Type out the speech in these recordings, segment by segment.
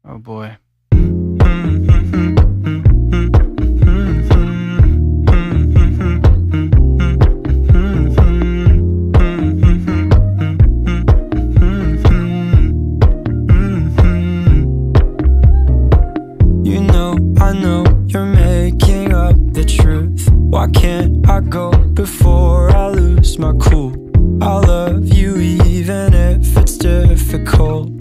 Oh boy. You know, I know you're making up the truth. Why can't I go before I lose my cool? I love you even if it's difficult.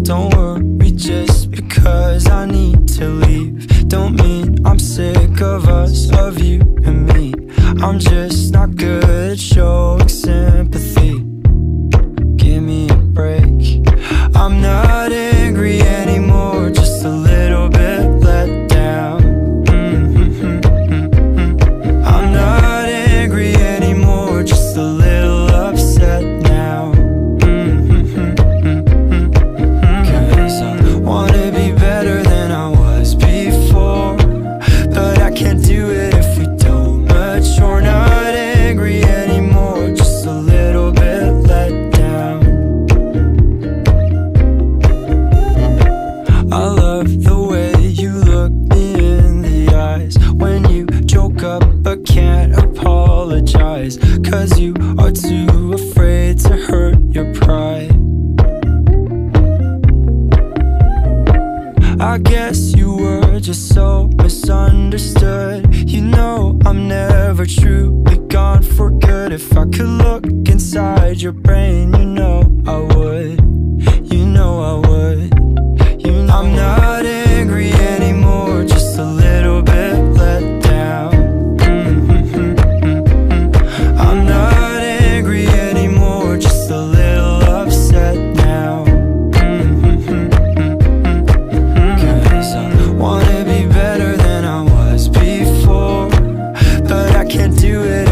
Don't worry just because I need to leave. Don't mean I'm sick of us, of you and me. I'm just not good at showing sympathy. Give me a break. I'm not angry anymore, just a little bit let down. I'm not angry anymore, just a little upset now. Cause I wanna be better than I was before, but I can't do it if we don't mature. Not angry anymore, just a little bit let down. I love the way you look me in the eyes when you joke up but can't apologize, cause you are too afraid to hurt your pride. I guess you were just so misunderstood. You know I'm never truly gone for good. If I could look inside your brain, you know I would. You know I would. You know I'm not angry anymore, just a little bit let down. I'm not angry anymore, just a little upset now. Cause I wanna be better than I was before, but I can't do it